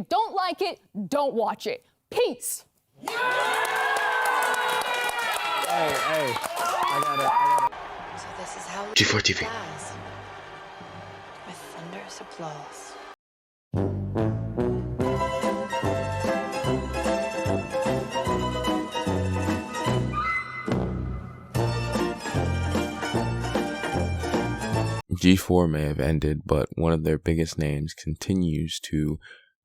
Don't like it, don't watch it. Peace. Hey, I got it. So this is how G4 TV. dies, with thunderous applause. G4 may have ended, but one of their biggest names continues to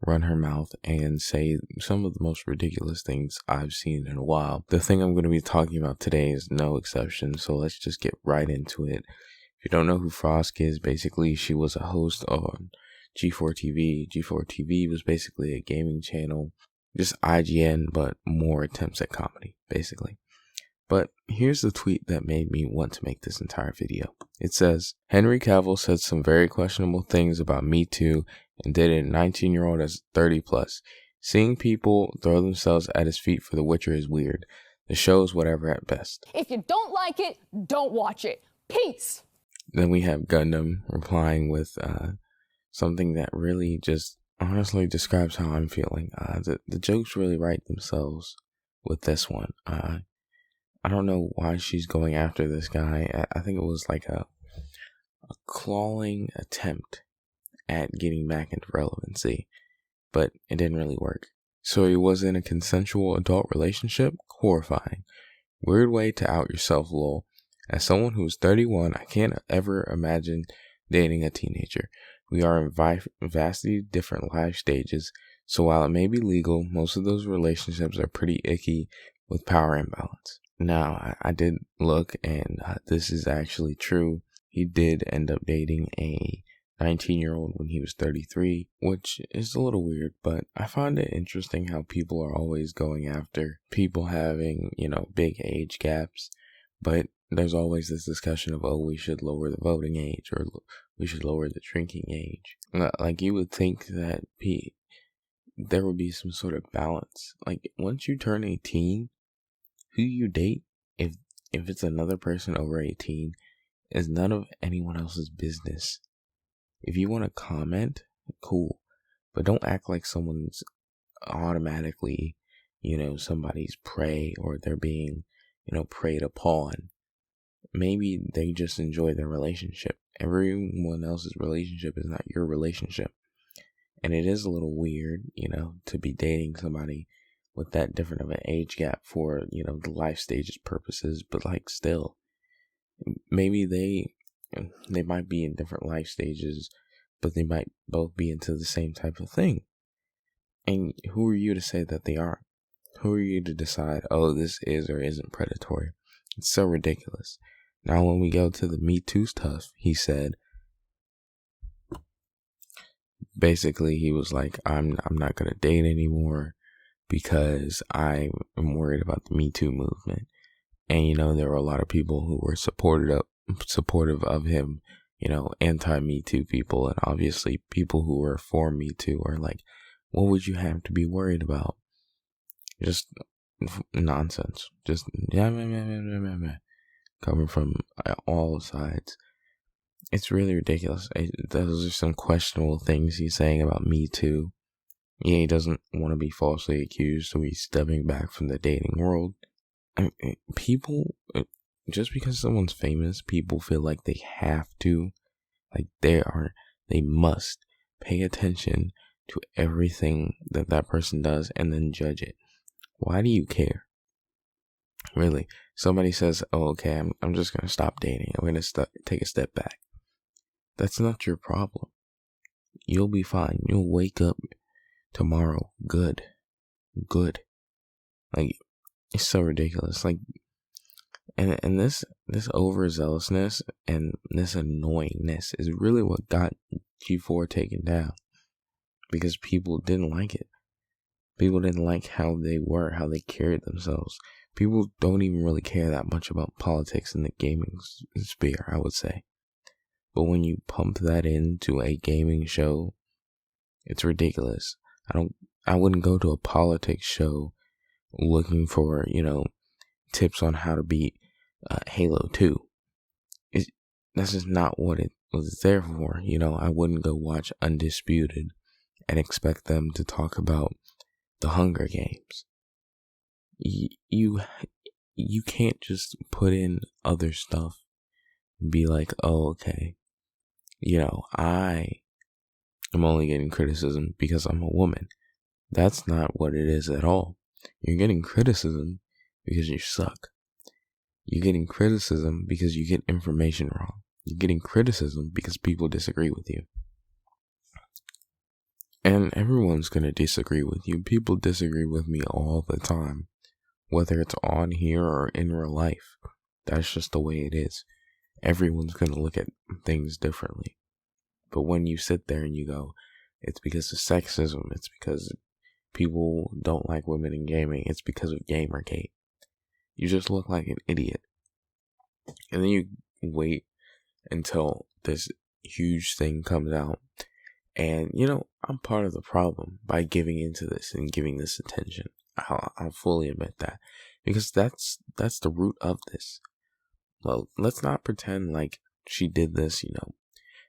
run her mouth and say some of the most ridiculous things I've seen in a while. The thing I'm going to be talking about today is no exception, so let's just get right into it. If you don't know who Frosk is, basically she was a host on G4 TV. G4 TV was basically a gaming channel, just IGN, but more attempts at comedy, basically. But here's the tweet that made me want to make this entire video. It says, Henry Cavill said some very questionable things about Me Too and dated a 19-year-old as 30 plus. Seeing people throw themselves at his feet for The Witcher is weird. The show is whatever at best. If you don't like it, don't watch it. Peace. Then we have Gundam replying with something that really just honestly describes how I'm feeling. The jokes really write themselves with this one. I don't know why she's going after this guy. I think it was like a clawing attempt at getting back into relevancy, but it didn't really work. So he was in a consensual adult relationship? Horrifying. Weird way to out yourself, lol. As someone who's 31, I can't ever imagine dating a teenager. We are in vastly different life stages, so while it may be legal, most of those relationships are pretty icky with power imbalance. Now, I did look, and this is actually true. He did end up dating a 19-year-old when he was 33, which is a little weird, but I find it interesting how people are always going after people having, big age gaps, but there's always this discussion of, we should lower the voting age, or we should lower the drinking age. Like, you would think that there would be some sort of balance. Like, once you turn 18, who you date, if it's another person over 18, is none of anyone else's business. If you want to comment, cool, but don't act like someone's automatically, somebody's prey, or they're being, preyed upon. Maybe they just enjoy their relationship. Everyone else's relationship is not your relationship. And it is a little weird, to be dating somebody with that different of an age gap for, the life stages purposes, but still, maybe they might be in different life stages, but they might both be into the same type of thing. And who are you to say that they aren't? Who are you to decide, this is or isn't predatory? It's so ridiculous. Now, when we go to the Me Too stuff, he said, basically, he was like, I'm not going to date anymore, because I am worried about the Me Too movement. And, there were a lot of people who were supportive of him, anti-Me Too people. And obviously people who were for Me Too are like, what would you have to be worried about? Just nonsense. Just coming from all sides. It's really ridiculous. Those are some questionable things he's saying about Me Too. Yeah, he doesn't want to be falsely accused, so he's stepping back from the dating world. People, just because someone's famous, people feel like they have to, they must pay attention to everything that person does and then judge it. Why do you care? Really? Somebody says, okay, I'm just going to stop dating. I'm going to take a step back. That's not your problem. You'll be fine. You'll wake up tomorrow good. It's so ridiculous. And this overzealousness and this annoyingness is really what got G4 taken down, because people didn't like it. People didn't like how they were, how they carried themselves. People don't even really care that much about politics in the gaming sphere, I would say. But when you pump that into a gaming show, it's ridiculous. I wouldn't go to a politics show looking for, tips on how to beat Halo 2. That's just not what it was there for. I wouldn't go watch Undisputed and expect them to talk about the Hunger Games. You can't just put in other stuff and be like, oh, okay, I am only getting criticism because I'm a woman. That's not what it is at all. You're getting criticism because you suck. You're getting criticism because you get information wrong. You're getting criticism because people disagree with you. And everyone's going to disagree with you. People disagree with me all the time, whether it's on here or in real life. That's just the way it is. Everyone's going to look at things differently. But when you sit there and you go, it's because of sexism, it's because people don't like women in gaming, it's because of Gamergate, you just look like an idiot. And then you wait until this huge thing comes out. And, I'm part of the problem by giving into this and giving this attention. I'll fully admit that. Because that's the root of this. Well, let's not pretend like she did this,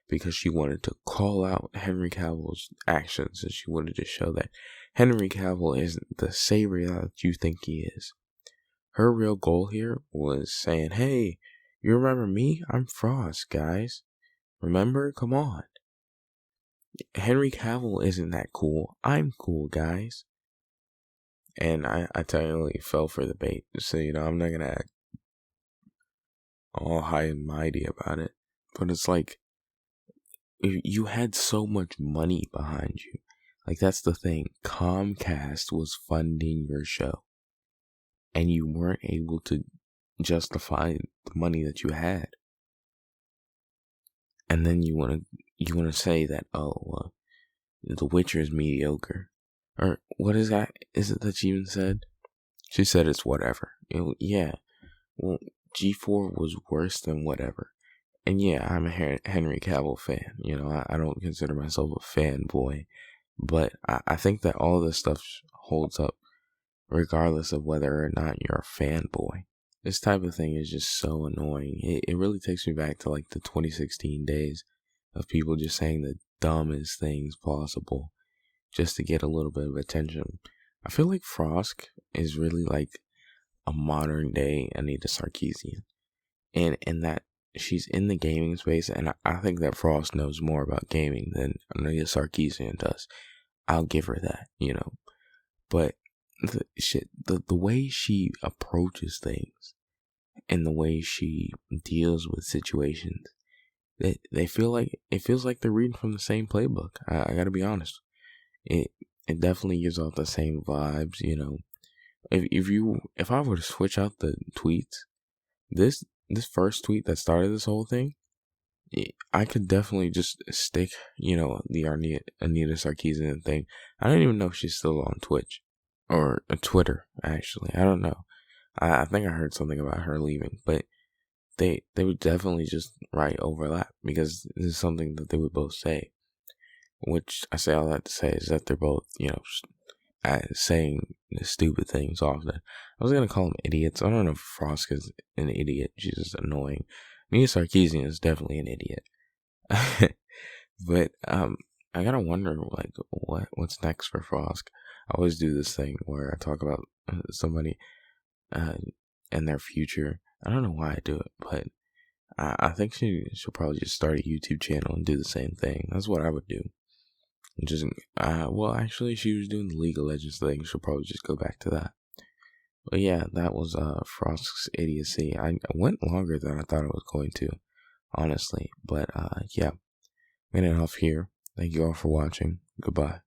because she wanted to call out Henry Cavill's actions, and she wanted to show that Henry Cavill isn't the savior that you think he is. Her real goal here was saying, hey, you remember me? I'm Frosk, guys. Remember? Come on. Henry Cavill isn't that cool. I'm cool, guys. And I totally fell for the bait. So, I'm not going to act all high and mighty about it. But it's like, you had so much money behind you. Like, that's the thing. Comcast was funding your show. And you weren't able to justify the money that you had. And then you want to say that, The Witcher is mediocre. Or what is that? Is it that she even said? She said it's whatever. Yeah. Well, G4 was worse than whatever. And yeah, I'm a Henry Cavill fan. I don't consider myself a fanboy. But I think that all this stuff holds up regardless of whether or not you're a fanboy. This type of thing is just so annoying. It really takes me back to like the 2016 days of people just saying the dumbest things possible just to get a little bit of attention. I feel like Frosk is really like a modern day Anita Sarkeesian. And that she's in the gaming space, and I think that Frost knows more about gaming than Anita Sarkeesian does. I'll give her that, But the way she approaches things and the way she deals with situations, it feels like they're reading from the same playbook. I gotta be honest. It definitely gives off the same vibes, If I were to switch out the tweets, this first tweet that started this whole thing, I could definitely just stick, the Anita Sarkeesian thing. I don't even know if she's still on Twitch or Twitter, actually. I don't know. I think I heard something about her leaving, but they would definitely just write overlap because this is something that they would both say. Which I say all that to say is that they're both, saying stupid things often. I was gonna call them idiots. I don't know if Frosk is an idiot. She's just annoying. Anita Sarkeesian is definitely an idiot. But I gotta wonder like what's next for Frosk. I always do this thing where I talk about somebody and their future. I don't know why I do it, but I think she'll probably just start a YouTube channel and do the same thing. That's what I would do. Just actually, she was doing the League of Legends thing. She'll probably just go back to that. But yeah, that was Frosk's idiocy. I went longer than I thought it was going to, honestly. But yeah, I'm getting off here. Thank you all for watching. Goodbye.